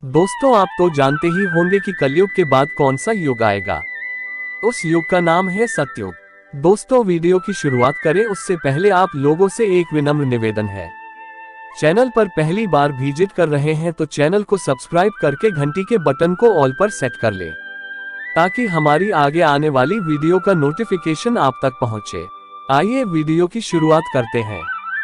दोस्तों, आप तो जानते ही होंगे कि कलयुग के बाद कौन सा युग आएगा। उस युग का नाम है सतयुग। दोस्तों, वीडियो की शुरुआत करें उससे पहले आप लोगों से एक विनम्र निवेदन है। चैनल पर पहली बार विजिट कर रहे हैं तो चैनल को सब्सक्राइब करके घंटी के बटन को ऑल पर सेट कर लें, ताकि हमारी आगे आने वाली वीडियो का नोटिफिकेशन आप तक पहुंचे। आइए वीडियो की शुरुआत करते हैं।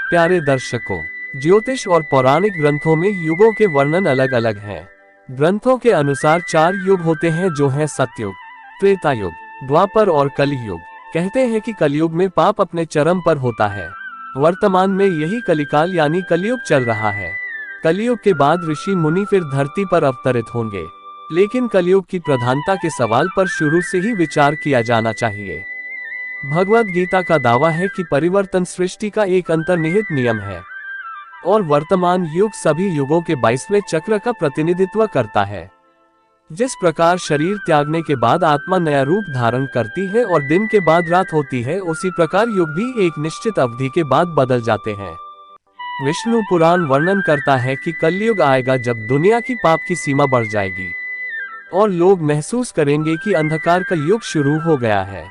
प्यारे दर्शकों, ज्योतिष और पौराणिक ग्रंथों में युगों के वर्णन अलग अलग हैं। ग्रंथों के अनुसार 4 युग होते हैं, जो हैं सतयुग, त्रेता युग, द्वापर और कलियुग। कहते हैं कि कलयुग में पाप अपने चरम पर होता है। वर्तमान में यही कलिकाल यानी कलयुग चल रहा है। कलयुग के बाद ऋषि मुनि फिर धरती पर अवतरित होंगे, लेकिन कलयुग की प्रधानता के सवाल पर शुरू से ही विचार किया जाना चाहिए। भगवद गीता का दावा है कि परिवर्तन सृष्टि का एक अंतर्निहित नियम है और वर्तमान युग सभी युगों के 22वें चक्र का प्रतिनिधित्व करता है। जिस प्रकार शरीर त्यागने के बाद आत्मा नया रूप धारण करती है और दिन के बाद रात होती है, उसी प्रकार युग भी एक निश्चित अवधि के बाद बदल जाते हैं। विष्णु पुराण वर्णन करता है कि कलयुग आएगा जब दुनिया की पाप की सीमा बढ़ जाएगी और लोग महसूस करेंगे कि अंधकार का युग शुरू हो गया है।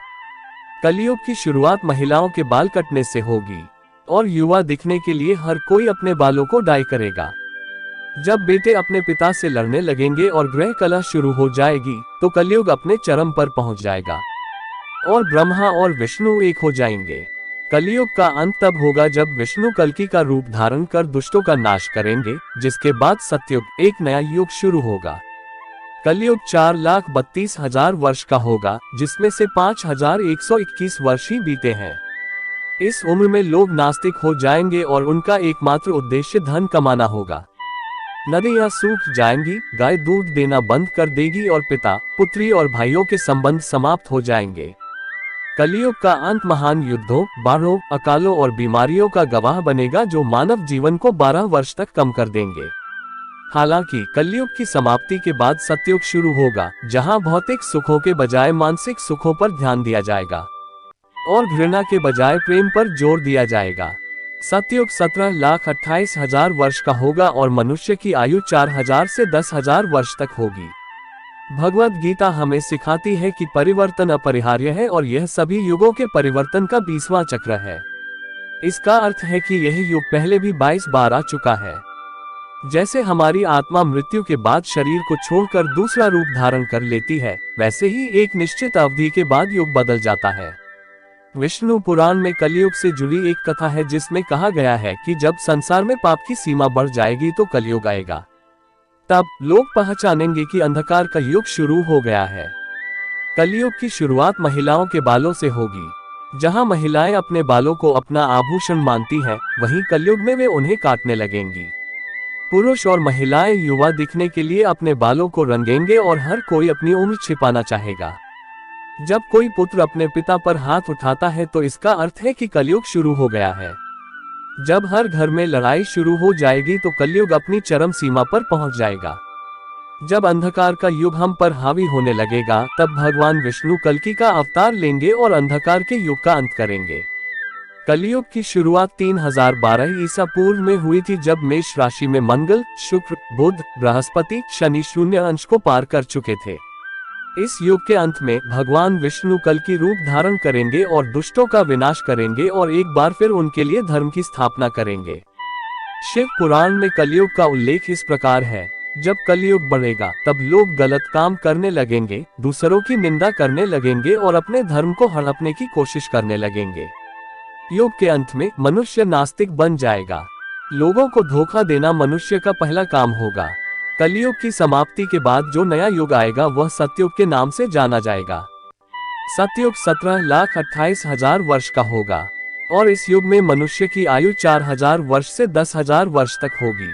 कलयुग की शुरुआत महिलाओं के बाल कटने से होगी और युवा दिखने के लिए हर कोई अपने बालों को डाई करेगा। जब बेटे अपने पिता से लड़ने लगेंगे और ग्रह कलह शुरू हो जाएगी, तो कलयुग अपने चरम पर पहुंच जाएगा और ब्रह्मा और विष्णु एक हो जाएंगे। कलयुग का अंत तब होगा जब विष्णु कल्कि का रूप धारण कर दुष्टों का नाश करेंगे, जिसके बाद सतयुग, एक नया युग शुरू होगा। कलयुग 4,32,000 वर्ष का होगा, जिसमें से 5,121 वर्ष ही बीते हैं। इस उम्र में लोग नास्तिक हो जाएंगे और उनका एकमात्र उद्देश्य धन कमाना होगा। नदियां सूख जाएंगी, गाय दूध देना बंद कर देगी और पिता, पुत्री और भाइयों के संबंध समाप्त हो जाएंगे। कलयुग का अंत महान युद्धों, बाढ़ों, अकालों और बीमारियों का गवाह बनेगा, जो मानव जीवन को 12 वर्ष तक कम कर देंगे। हालांकि कलयुग की समाप्ति के बाद सतयुग शुरू होगा, जहां भौतिक सुखों के बजाय मानसिक सुखों पर ध्यान दिया जाएगा और घृणा के बजाय प्रेम पर जोर दिया जाएगा। सतयुग 17,28,000 वर्ष का होगा और मनुष्य की आयु 4,000 से 10,000 वर्ष तक होगी। भगवद गीता हमें सिखाती है कि परिवर्तन अपरिहार्य है और यह सभी युगों के परिवर्तन का 20वां चक्र है। इसका अर्थ है कि यह युग पहले भी 22 बार आ चुका है। जैसे हमारी आत्मा मृत्यु के बाद शरीर को छोड़कर दूसरा रूप धारण कर लेती है, वैसे ही एक निश्चित अवधि के बाद युग बदल जाता है। विष्णु पुराण में कलयुग से जुड़ी एक कथा है, जिसमें कहा गया है कि जब संसार में पाप की सीमा बढ़ जाएगी तो कलयुग आएगा। तब लोग पहचानेंगे कि अंधकार का युग शुरू हो गया है। कलयुग की शुरुआत महिलाओं के बालों से होगी। जहां महिलाएं अपने बालों को अपना आभूषण मानती हैं, वहीं कलयुग में वे उन्हें काटने लगेंगी। पुरुष और महिलाएं युवा दिखने के लिए अपने बालों को रंगेंगे और हर कोई अपनी उम्र छिपाना चाहेगा। जब कोई पुत्र अपने पिता पर हाथ उठाता है तो इसका अर्थ है कि कलयुग शुरू हो गया है। जब हर घर में लड़ाई शुरू हो जाएगी तो कलयुग अपनी चरम सीमा पर पहुंच जाएगा। जब अंधकार का युग हम पर हावी होने लगेगा, तब भगवान विष्णु कल्कि का अवतार लेंगे और अंधकार के युग का अंत करेंगे। कलयुग की शुरुआत 3012 ईसा पूर्व में हुई थी, जब मेष राशि में मंगल, शुक्र, बुध, बृहस्पति, शनि शून्य अंश को पार कर चुके थे। इस युग के अंत में भगवान विष्णु कल्कि रूप धारण करेंगे और दुष्टों का विनाश करेंगे और एक बार फिर उनके लिए धर्म की स्थापना करेंगे। शिव पुराण में कलयुग का उल्लेख इस प्रकार है: जब कलयुग बढ़ेगा तब लोग गलत काम करने लगेंगे, दूसरों की निंदा करने लगेंगे और अपने धर्म को हड़पने की कोशिश करने लगेंगे। युग के अंत में मनुष्य नास्तिक बन जाएगा। लोगों को धोखा देना मनुष्य का पहला काम होगा। कलयुग की समाप्ति के बाद जो नया युग आएगा वह सतयुग के नाम से जाना जाएगा। सतयुग 17,28,000 वर्ष का होगा और इस युग में मनुष्य की आयु 4,000 वर्ष से 10,000 वर्ष तक होगी।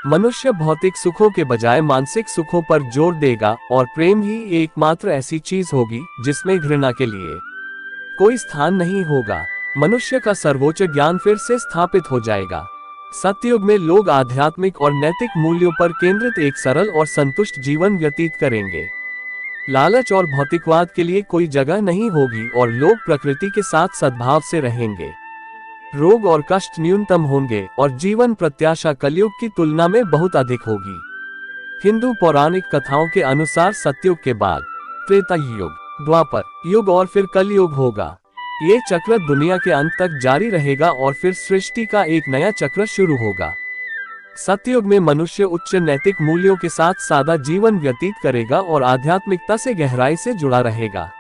मनुष्य भौतिक सुखों के बजाय मानसिक सुखों पर जोर देगा और प्रेम ही एकमात्र ऐसी चीज होगी जिसमें घृणा के लिए कोई स्थान नहीं होगा। मनुष्य का सर्वोच्च ज्ञान फिर से स्थापित हो जाएगा। सतयुग में लोग आध्यात्मिक और नैतिक मूल्यों पर केंद्रित एक सरल और संतुष्ट जीवन व्यतीत करेंगे। लालच और भौतिकवाद के लिए कोई जगह नहीं होगी और लोग प्रकृति के साथ सद्भाव से रहेंगे। रोग और कष्ट न्यूनतम होंगे और जीवन प्रत्याशा कलयुग की तुलना में बहुत अधिक होगी। हिंदू पौराणिक कथाओं के अनुसार सतयुग के बाद त्रेता युग, द्वापर युग और फिर कलयुग होगा। ये चक्र दुनिया के अंत तक जारी रहेगा और फिर सृष्टि का एक नया चक्र शुरू होगा। सतयुग में मनुष्य उच्च नैतिक मूल्यों के साथ सादा जीवन व्यतीत करेगा और आध्यात्मिकता से गहराई से जुड़ा रहेगा।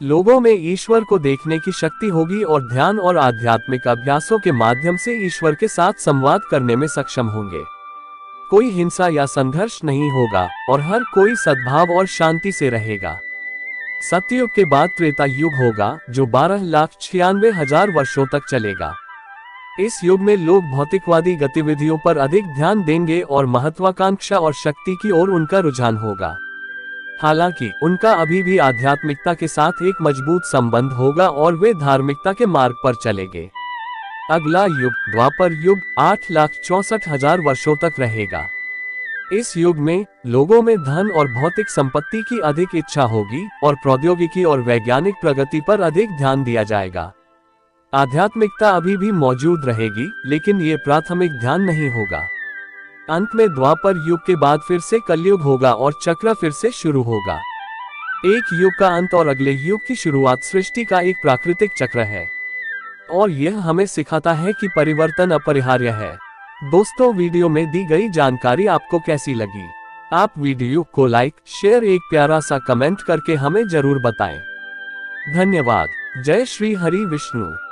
लोगों में ईश्वर को देखने की शक्ति होगी और ध्यान और आध्यात्मिक अभ्यासों के माध्यम से ईश्वर के साथ संवाद करने में सक्षम होंगे। कोई हिंसा या संघर्ष नहीं होगा और हर कोई सद्भाव और शांति से रहेगा। सतयुग के बाद त्रेता युग होगा जो 12,96,000 वर्षों तक चलेगा। इस युग में लोग भौतिकवादी गतिविधियों पर अधिक ध्यान देंगे और महत्वाकांक्षा और शक्ति की ओर उनका रुझान होगा। हालांकि उनका अभी भी आध्यात्मिकता के साथ एक मजबूत संबंध होगा और वे धार्मिकता के मार्ग पर चलेंगे। अगला युग द्वापर युग 8,64,000 वर्षों तक रहेगा। इस युग में लोगों में धन और भौतिक संपत्ति की अधिक इच्छा होगी और प्रौद्योगिकी और वैज्ञानिक प्रगति पर अधिक ध्यान दिया जाएगा। आध्यात्मिकता अभी भी मौजूद रहेगी, लेकिन ये प्राथमिक ध्यान नहीं होगा। अंत में द्वापर युग के बाद फिर से कलयुग होगा और चक्र फिर से शुरू होगा। एक युग का अंत और अगले युग की शुरुआत सृष्टि का एक प्राकृतिक चक्र है और यह हमें सिखाता है कि परिवर्तन अपरिहार्य है। दोस्तों, वीडियो में दी गई जानकारी आपको कैसी लगी? आप वीडियो को लाइक, शेयर, एक प्यारा सा कमेंट करके हमें जरूर बताएं। धन्यवाद। जय श्री हरि विष्णु।